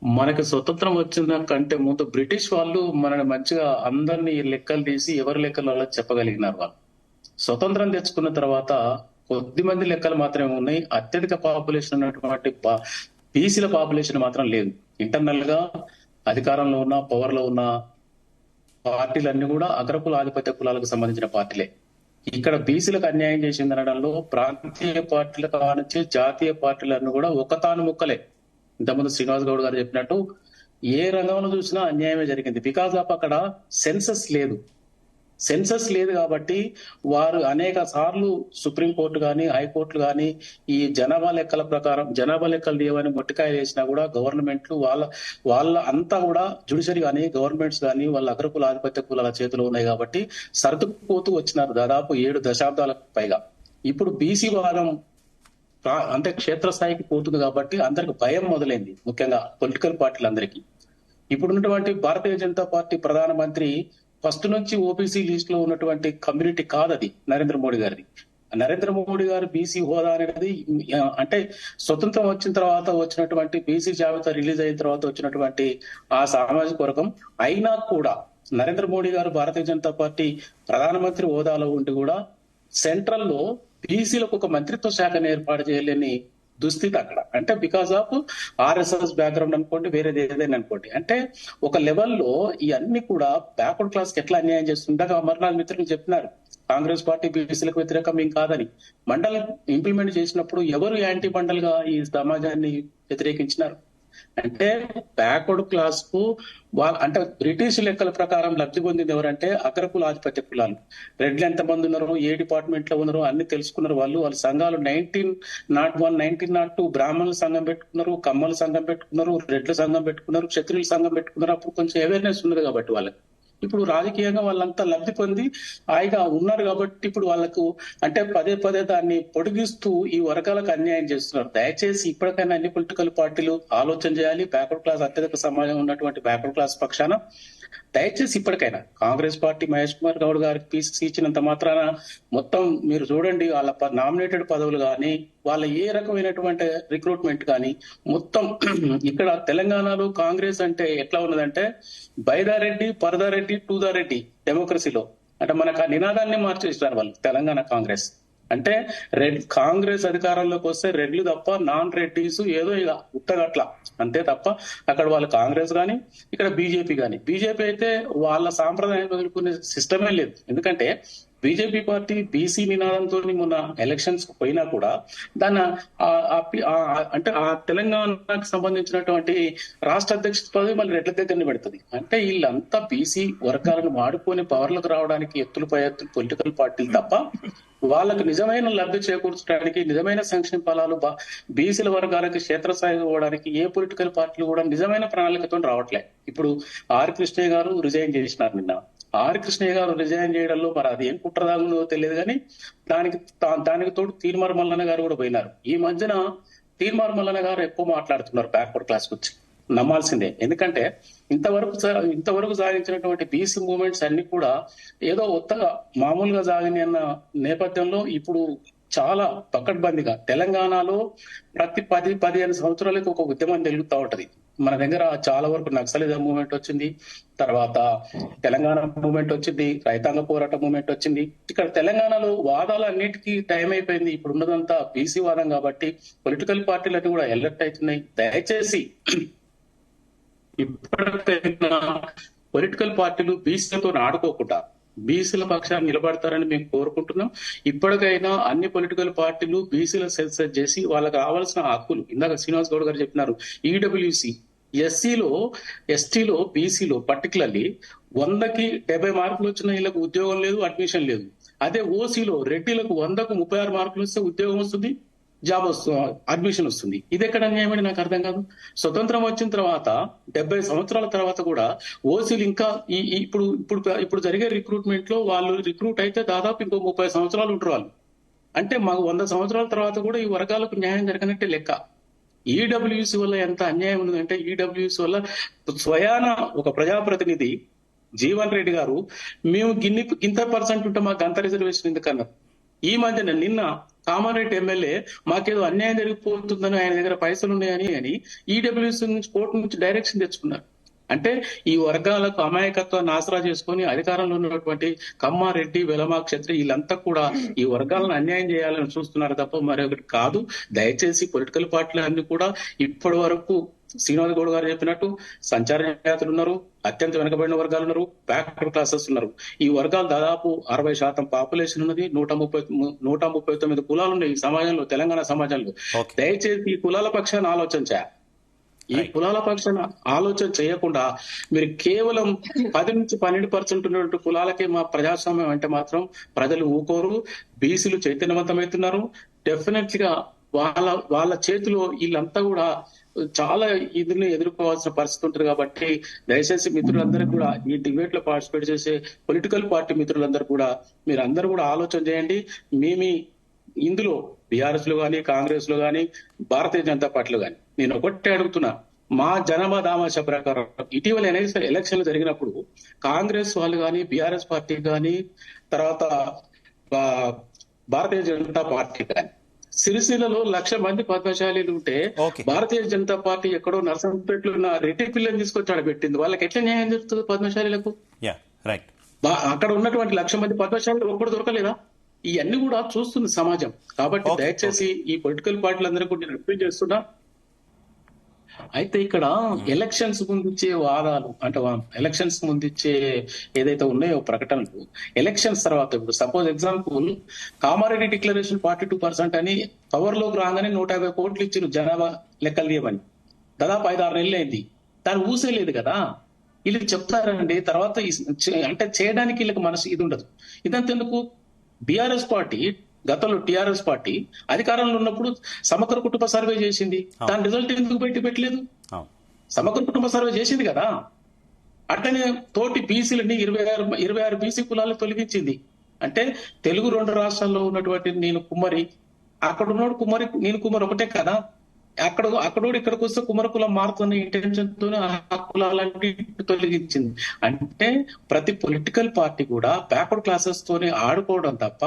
మనకి స్వతంత్రం వచ్చిన కంటే ముందు బ్రిటిష్ వాళ్ళు మనని మంచిగా అందరినీ లెక్కలు తీసి ఎవరి లెక్కలు వాళ్ళ చెప్పగలిగినారు వాళ్ళు. స్వతంత్రం తెచ్చుకున్న తర్వాత కొద్ది మంది లెక్కలు మాత్రమే ఉన్నాయి. అత్యధిక పాపులేషన్ ఉన్నటువంటి బీసీల పాపులేషన్ మాత్రం లేదు. ఇంటర్నల్ గా అధికారంలో ఉన్న పవర్ లో ఉన్న పార్టీలన్నీ కూడా అగ్రకుల ఆధిపత్య కులాలకు సంబంధించిన పార్టీలే. ఇక్కడ బీసీలకు అన్యాయం చేసింది అనడంలో ప్రాంతీయ పార్టీల కానించి జాతీయ పార్టీలన్నీ కూడా ఒకతాను ముక్కలే. ఇంతకుముందు శ్రీనివాస్ గౌడ్ గారు చెప్పినట్టు ఏ రంగంలో చూసినా అన్యాయమే జరిగింది. బికాస్ ఆఫ్ అక్కడ సెన్సస్ లేదు. సెన్సస్ లేదు కాబట్టి వారు అనేక సార్లు సుప్రీంకోర్టు కానీ హైకోర్టులు కానీ ఈ జనాభా లెక్కల ప్రకారం జనాభా లెక్కలు లేవని మొట్టికాయ వేసినా కూడా గవర్నమెంట్లు వాళ్ళ అంతా కూడా జుడిషరీ కానీ గవర్నమెంట్స్ కానీ వాళ్ళ అగ్రకుల ఆధిపత్య కులాల చేతిలో ఉన్నాయి కాబట్టి సర్దుకుపోతూ వచ్చినారు దాదాపు 7 దశాబ్దాలకు పైగా. ఇప్పుడు బీసీ వాదం అంటే క్షేత్రస్థాయికి పోతుంది కాబట్టి అందరికి భయం మొదలైంది, ముఖ్యంగా పొలిటికల్ పార్టీలందరికీ. ఇప్పుడున్నటువంటి భారతీయ జనతా పార్టీ ప్రధానమంత్రి ఫస్ట్ నుంచి ఓబీసీ లిస్ట్ లో ఉన్నటువంటి కమ్యూనిటీ కాదది నరేంద్ర మోడీ గారిది. నరేంద్ర మోడీ గారు బీసీ హోదా అనేది అంటే స్వతంత్రం వచ్చిన తర్వాత వచ్చినటువంటి బీసీ జాబితా రిలీజ్ అయిన తర్వాత వచ్చినటువంటి ఆ సామాజిక వర్గం అయినా కూడా నరేంద్ర మోడీ గారు భారతీయ జనతా పార్టీ ప్రధానమంత్రి హోదాలో ఉండి కూడా సెంట్రల్ లో బీసీలకు ఒక మంత్రిత్వ శాఖను ఏర్పాటు చేయలేని దుస్థితి అక్కడ. అంటే బికాస్ ఆఫ్ ఆర్ఎస్ఎస్ బ్యాక్గ్రౌండ్ అనుకోండి, వేరేది ఏదైనా అనుకోండి. అంటే ఒక లెవెల్లో ఇవన్నీ కూడా బ్యాక్వర్డ్ క్లాస్ కి ఎట్లా అన్యాయం చేస్తుండగా అమర్నాథ్ మిత్రులు చెప్పినారు కాంగ్రెస్ పార్టీ బీసీలకు వ్యతిరేకం ఏం కాదని. మండల్ ఇంప్లిమెంట్ చేసినప్పుడు ఎవరు యాంటీ మండల్ గా ఈ సమాజాన్ని వ్యతిరేకించినారు? అంటే బ్యాక్వర్డ్ క్లాస్ కు అంటే బ్రిటిష్ లెక్కల ప్రకారం లబ్ధి పొందింది ఎవరంటే అగ్రకుల ఆధిపత్య కులాలు. రెడ్లు ఎంతమంది ఉన్నారో, ఏ డిపార్ట్మెంట్ లో ఉన్నారో అన్ని తెలుసుకున్నారు వాళ్ళు. వాళ్ళ సంఘాలు 1901, 1902 బ్రాహ్మణుల సంఘం పెట్టుకున్నారు, కమ్మల సంఘం పెట్టుకున్నారు, రెడ్ల సంఘం పెట్టుకున్నారు, క్షత్రియుల సంఘం పెట్టుకున్నారు. అప్పుడు కొంచెం అవేర్నెస్ ఉన్నది కాబట్టి వాళ్ళకి. ఇప్పుడు రాజకీయంగా వాళ్ళంతా లబ్ధి పొంది హాయిగా ఉన్నారు కాబట్టి ఇప్పుడు వాళ్ళకు అంటే పదే పదే దాన్ని పొడిగిస్తూ ఈ వర్గాలకు అన్యాయం చేస్తున్నారు. దయచేసి ఇప్పటికైనా అన్ని పొలిటికల్ పార్టీలు ఆలోచన చేయాలి. బ్యాక్వర్డ్ క్లాస్ అత్యధిక సమాజం ఉన్నటువంటి బ్యాక్వర్డ్ క్లాస్ పక్షాన దయచేసి ఇప్పటికైనా కాంగ్రెస్ పార్టీ మహేష్ కుమార్ గౌడ్ గారికి పీసీసీ ఇచ్చినంత మాత్రాన మొత్తం మీరు చూడండి వాళ్ళ నామినేటెడ్ పదవులు కానీ వాళ్ళ ఏ రకమైనటువంటి రిక్రూట్మెంట్ కానీ మొత్తం ఇక్కడ తెలంగాణలో కాంగ్రెస్ అంటే ఎట్లా ఉన్నదంటే by the Reddy, per the Reddy, to the Reddy డెమోక్రసీలో. అంటే మనకు ఆ నినాదాన్ని మార్చేస్తారు వాళ్ళు తెలంగాణ కాంగ్రెస్. అంటే కాంగ్రెస్ అధికారంలోకి వస్తే రెడ్లు తప్ప నాన్ రెడ్డిస్ ఏదో ఇక ఉత్తగట్ల అంతే తప్ప అక్కడ వాళ్ళు కాంగ్రెస్ కానీ ఇక్కడ బీజేపీ కానీ. బీజేపీ అయితే వాళ్ళ సాంప్రదాయం వదులుకునే సిస్టమే లేదు. ఎందుకంటే బీజేపీ పార్టీ బీసీ నినాదంతో మొన్న ఎలక్షన్స్ పోయినా కూడా దాన్ని అంటే ఆ తెలంగాణకు సంబంధించినటువంటి రాష్ట్ర అధ్యక్ష పదవి మళ్ళీ రెడ్ల దగ్గరనే పెడుతుంది. అంటే వీళ్ళంతా బీసీ వర్గాలను వాడుకొని పవర్లకు రావడానికి ఎత్తులు పై ఎత్తులు పొలిటికల్ పార్టీలు తప్ప వాళ్ళకు నిజమైన లబ్ధి చేకూర్చడానికి, నిజమైన సంక్షేమ ఫలాలు బీసీల వర్గాలకి క్షేత్రస్థాయి పోవడానికి ఏ పొలిటికల్ పార్టీలు కూడా నిజమైన ప్రణాళికతో రావట్లే. ఇప్పుడు ఆర్ కృష్ణయ్య గారు రిజైన్ చేసినారు నిన్న. ఆర్ కృష్ణయ్య గారు రిజైన్ చేయడంలో మరి అది ఏం కుట్రదాగుందో తెలియదు కానీ దానికి తోడు తీర్మార్ మల్లన్న గారు కూడా పోయినారు. ఈ మధ్యన తీర్మార్ మల్లన్న గారు ఎక్కువ మాట్లాడుతున్నారు బ్యాక్వర్డ్ క్లాస్ గురించి. నమ్మాల్సిందే. ఎందుకంటే ఇంతవరకు సాగించినటువంటి బీసీ మూవ్మెంట్స్ అన్ని కూడా ఏదో కొత్తగా మామూలుగా సాగినాయి అన్న నేపథ్యంలో ఇప్పుడు చాలా పకడ్బందీగా తెలంగాణలో ప్రతి 10-15 సంవత్సరాలకు ఒక ఉద్యమం జరుగుతూ ఉంటది. మన దగ్గర చాలా వరకు నక్సలిజం మూవ్మెంట్ వచ్చింది, తర్వాత తెలంగాణ మూవ్మెంట్ వచ్చింది, రైతాంగ పోరాట మూవ్మెంట్ వచ్చింది. ఇక్కడ తెలంగాణలో వాదాలు అన్నిటికీ టైం అయిపోయింది. ఇప్పుడు ఉన్నదంతా బీసీ వాదం కాబట్టి పొలిటికల్ పార్టీలన్నీ కూడా ఎలర్ట్ అవుతున్నాయి. దయచేసి ఇప్పటికైనా పొలిటికల్ పార్టీలు బీసీలతో ఆడుకోకుండా బీసీల పక్షాన్ని నిలబడతారని మేము కోరుకుంటున్నాం. ఇప్పటికైనా అన్ని పొలిటికల్ పార్టీలు బీసీల సెన్సస్ చేసి వాళ్ళకి రావాల్సిన హక్కులు, ఇందాక శ్రీనివాస్ గౌడ్ గారు చెప్పినారు, ఈడబ్ల్యూసీ ఎస్సీలో, ఎస్టీలో, బీసీలో పర్టికులర్లీ 100కి 70 మార్కులు వచ్చిన వీళ్ళకు ఉద్యోగం లేదు, అడ్మిషన్ లేదు. అదే ఓసీలో రెడ్డిలకు 100కు 36 మార్కులు వస్తే ఉద్యోగం వస్తుంది, జాబ్ వస్తుంది, అడ్మిషన్ వస్తుంది. ఇది ఎక్కడ న్యాయమని నాకు అర్థం కాదు. స్వతంత్రం వచ్చిన తర్వాత 70 సంవత్సరాల తర్వాత కూడా ఓసీలు ఇంకా ఇప్పుడు ఇప్పుడు ఇప్పుడు జరిగే రిక్రూట్మెంట్ లో వాళ్ళు రిక్రూట్ అయితే దాదాపు ఇంకో 30 సంవత్సరాలు ఉంటారు వాళ్ళు. అంటే మాకు 100 సంవత్సరాల తర్వాత కూడా ఈ వర్గాలకు న్యాయం జరగనట్టే లెక్క. ఈడబ్ల్యూసీ వల్ల ఎంత అన్యాయం ఉన్నదంటే ఈడబ్ల్యూసీ వల్ల స్వయాన ఒక ప్రజాప్రతినిధి జీవన్ రెడ్డి గారు మేము ఇంత పర్సెంట్ ఉంటే మాకు అంత రిజర్వేషన్ ఎందుకన్నారు. ఈ మధ్యన నిన్న కామారెడ్డి ఎమ్మెల్యే మాకేదో అన్యాయం జరిగిపోతుందని, ఆయన దగ్గర పైసలు ఉన్నాయని అని ఈడబ్ల్యూసీ నుంచి కోర్టు నుంచి డైరెక్షన్ తెచ్చుకున్నారు. అంటే ఈ వర్గాలకు అమాయకత్వాన్ని ఆసరా చేసుకొని అధికారంలో ఉన్నటువంటి కమ్మారెడ్డి, వెలమా, క్షత్రి వీళ్ళంతా కూడా ఈ వర్గాలను అన్యాయం చేయాలని చూస్తున్నారు తప్ప మరొకటి కాదు. దయచేసి పొలిటికల్ పార్టీలు అన్ని కూడా ఇప్పటి వరకు శ్రీనివాస్ గౌడ్ గారు చెప్పినట్టు సంచార జాతులు ఉన్నారు, అత్యంత వెనుకబడిన వర్గాలు ఉన్నారు, బ్యాక్వర్డ్ క్లాసెస్ ఉన్నారు. ఈ వర్గాలు దాదాపు 60% పాపులేషన్ ఉన్నది. 139 కులాలు ఉన్నాయి ఈ సమాజంలో, తెలంగాణ సమాజంలో. దయచేసి ఈ కులాల పక్షాన్ని ఆలోచన చేయాలి. ఈ కులాల పక్షాన ఆలోచన చేయకుండా మీరు కేవలం 10 నుంచి 12% ఉన్నటువంటి కులాలకే మా ప్రజాస్వామ్యం అంటే మాత్రం ప్రజలు ఊకోరు. బీసీలు చైతన్యవంతమవుతున్నారు. డెఫినెట్ గా వాళ్ళ చేతిలో వీళ్ళంతా కూడా చాలా ఇదిని ఎదుర్కోవాల్సిన పరిస్థితి ఉంటుంది. కాబట్టి దయచేసి మిత్రులందరూ కూడా ఈ డిబేట్ లో పార్టిసిపేట్ చేసే పొలిటికల్ పార్టీ మిత్రులందరూ కూడా మీరు అందరూ కూడా ఆలోచన చేయండి. ఇందులో బీఆర్ఎస్ లో గానీ, కాంగ్రెస్ లో గానీ, భారతీయ జనతా పార్టీలో గానీ నేను ఒకటే అడుగుతున్నా, మా జనాభా దామాష ప్రకారం ఇటీవల ఎలక్షన్లు జరిగినప్పుడు కాంగ్రెస్ వాళ్ళు గానీ, బీఆర్ఎస్ పార్టీ గానీ, తర్వాత భారతీయ జనతా పార్టీ కానీ సిరిసిల్లలో 1,00,000 మంది పద్మశాలీలు ఉంటే భారతీయ జనతా పార్టీ ఎక్కడో నర్సంపేటలో ఉన్న రెడ్డి పిల్లని తీసుకొచ్చి పెట్టింది. వాళ్ళకి ఎట్లా న్యాయం జరుగుతుంది పద్మశాలీలకు? అక్కడ ఉన్నటువంటి 1,00,000 మంది పద్మశాలీలు ఒక్కడు దొరకలేదా? ఇవన్నీ కూడా చూస్తుంది సమాజం. కాబట్టి దయచేసి ఈ పొలిటికల్ పార్టీలందరూ కూడా నేను రిపీట్ చేస్తున్నా. అయితే ఇక్కడ ఎలక్షన్స్ ముందిచ్చే వాదాలు అంటే ఎలక్షన్స్ ముందిచ్చే ఏదైతే ఉన్నాయో ప్రకటనలు, ఎలక్షన్స్ తర్వాత ఇప్పుడు సపోజ్ ఎగ్జాంపుల్ కామారెడ్డి డిక్లరేషన్ 42% అని పవర్ లోకి రాగానే 150 కోట్లు ఇచ్చిన జనాభా లెక్కలు తీయమని దాదాపు 5-6 నెలలు అయింది. దాన్ని ఊసేలేదు కదా. వీళ్ళకి చెప్తారండి తర్వాత అంటే చేయడానికి వీళ్ళకి మనసు ఇది ఉండదు. ఇదంతెందుకు బీఆర్ఎస్ పార్టీ గతంలో టీఆర్ఎస్ పార్టీ అధికారంలో ఉన్నప్పుడు సమగ్ర కుటుంబ సర్వే చేసింది. దాని రిజల్ట్ ఎందుకు పెట్టలేదు? సమగ్ర కుటుంబ సర్వే చేసింది కదా. అట్లనే తోటి బీసీలని 26 బీసీ కులాలను తొలగించింది. అంటే తెలుగు 2 రాష్ట్రాల్లో ఉన్నటువంటి నేను కుమ్మరి, అక్కడ ఉన్నోడు కుమ్మరి, నేను కుమ్మరి ఒకటే కదా. అక్కడోడు ఇక్కడికి వస్తే కుమ్మర కులం మారుతున్న ఇంటెన్షన్ తోనే ఆ కులాలన్నీ తొలగించింది. అంటే ప్రతి పొలిటికల్ పార్టీ కూడా బ్యాక్వర్డ్ క్లాసెస్ తోనే ఆడుకోవడం తప్ప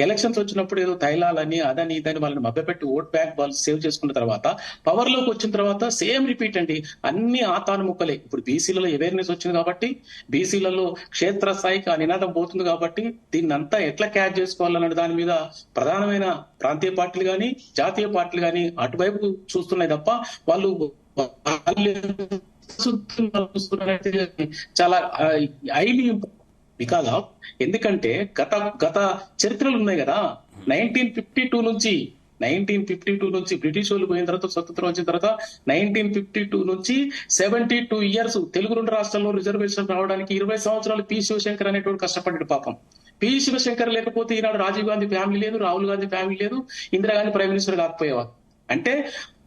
ఎలక్షన్స్ వచ్చినప్పుడు ఏదో తైలాలని అదని ఇదని వాళ్ళని మభ్యపెట్టి ఓట్ బ్యాంక్ వాళ్ళు సేవ్ చేసుకున్న తర్వాత పవర్ లోకి వచ్చిన తర్వాత సేమ్ రిపీట్ అండి. అన్ని ఆతాను ముక్కలే. ఇప్పుడు బీసీలలో అవేర్నెస్ వచ్చింది కాబట్టి, బీసీలలో క్షేత్రస్థాయికి ఆ నినాదం పోతుంది కాబట్టి దీన్ని అంతా ఎట్లా క్యాచ్ చేసుకోవాలన్న దాని మీద ప్రధానమైన ప్రాంతీయ పార్టీలు గాని, జాతీయ పార్టీలు గాని అటువైపు చూస్తున్నాయి తప్ప వాళ్ళు చాలా హైలీ బికాజ్ ఆఫ్ ఎందుకంటే గత చరిత్రలు ఉన్నాయి కదా. 1952 నుంచి బ్రిటిష్ వాళ్ళు పోయిన తర్వాత స్వతంత్రం వచ్చిన తర్వాత 1952 నుంచి 72 ఇయర్స్ తెలుగు 2 రాష్ట్రాల్లో రిజర్వేషన్ రావడానికి 20 సంవత్సరాలు పి శివశంకర్ అనేటువంటి కష్టపడ్డాడు పాపం. పి శివశంకర్ లేకపోతే ఈనాడు రాజీవ్ గాంధీ ఫ్యామిలీ లేదు, రాహుల్ గాంధీ ఫ్యామిలీ లేదు, ఇందిరాగాంధీ ప్రైమ్ మినిస్టర్ కాకపోయేవారు. అంటే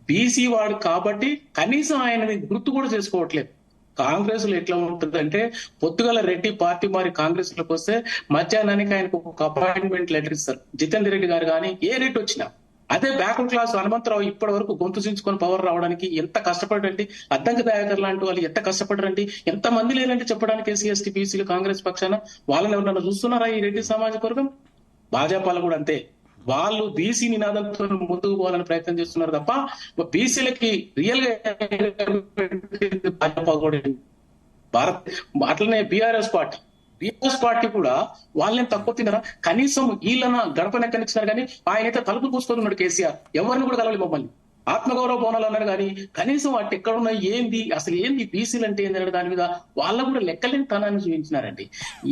బీసీ వాడు కాబట్టి కనీసం ఆయనని గుర్తు కూడా చేసుకోవట్లేదు. కాంగ్రెస్ లో ఎట్లా ఉంటుందంటే పొద్దుగల రెడ్డి పార్టీ మారి కాంగ్రెస్ లోకి వస్తే మధ్యాహ్నానికి ఆయనకు ఒక అపాయింట్మెంట్ లెటర్ ఇస్తారు. జితేందర్ రెడ్డి గారు కానీ ఏ రెడ్డి వచ్చినా. అదే బ్యాక్వర్డ్ క్లాస్ హనుమంతరావు ఇప్పటి వరకు గొంతు చించుకొని పవర్ రావడానికి ఎంత కష్టపడండి. అద్దంకి దయాకర్ లాంటి వాళ్ళు ఎంత కష్టపడరండి. ఎంత మంది లేరంటే చెప్పడానికి ఎస్సీ ఎస్టీ బీసీలు కాంగ్రెస్ పక్షాన. వాళ్ళని ఎవరన్నా చూస్తున్నారా ఈ రెడ్డి సామాజిక వర్గం? భాజపాలు కూడా అంతే. వాళ్ళు బీసీ నినాదంతో ముందుకు పోవాలని ప్రయత్నం చేస్తున్నారు తప్ప బీసీలకి రియల్ గా భాజపా కూడా అట్లనే బీఆర్ఎస్ పార్టీ కూడా వాళ్ళని తక్కువ తిన్నారా? కనీసం వీళ్ళన గడపనెక్కనిచ్చినారు కానీ ఆయనైతే తలుపులు పూసుకొని ఉన్నాడు కేసీఆర్. ఎవరిని కూడా కలవాలి మమ్మల్ని. ఆత్మగౌరవ భవనాలు అన్నారు కానీ కనీసం వాటి ఎక్కడ ఉన్నాయి, ఏంది అసలు ఏంది బీసీలు అంటే ఏంది అనే దాని మీద వాళ్ళ కూడా లెక్కలేని తనాన్ని చూపించినారండి.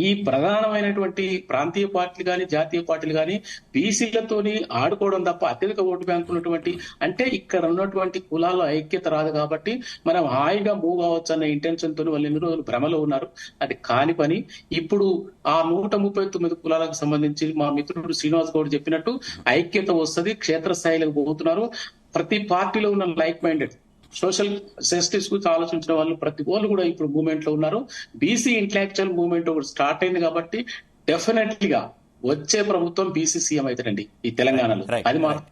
ఈ ప్రధానమైనటువంటి ప్రాంతీయ పార్టీలు కానీ, జాతీయ పార్టీలు కానీ బీసీలతోని ఆడుకోవడం తప్ప అత్యధిక ఓటు బ్యాంకు ఉన్నటువంటి అంటే ఇక్కడ ఉన్నటువంటి కులాల ఐక్యత రాదు కాబట్టి మనం హాయిగా మూవ్ అవ్వచ్చు అన్న ఇంటెన్షన్ తోని వాళ్ళు ఎన్ని రోజులు భ్రమలో ఉన్నారు. అది కాని పని. ఇప్పుడు ఆ 139 కులాలకు సంబంధించి మా మిత్రుడు శ్రీనివాస్ గౌడ్ చెప్పినట్టు ఐక్యత వస్తుంది, క్షేత్రస్థాయిలకు పోతున్నారు. ప్రతి పార్టీలో ఉన్న లైక్ మైండెడ్ సోషల్ జస్టిస్ గురించి ఆలోచించిన వాళ్ళు ప్రతి వాళ్ళు కూడా ఇప్పుడు మూవ్మెంట్ లో ఉన్నారు. బీసీ ఇంటలెక్చువల్ మూవ్మెంట్ స్టార్ట్ అయింది కాబట్టి డెఫినెట్లీగా వచ్చే ప్రభుత్వం బీసీ సీఎం అవుతారండి ఈ తెలంగాణలో. అది మాత్రం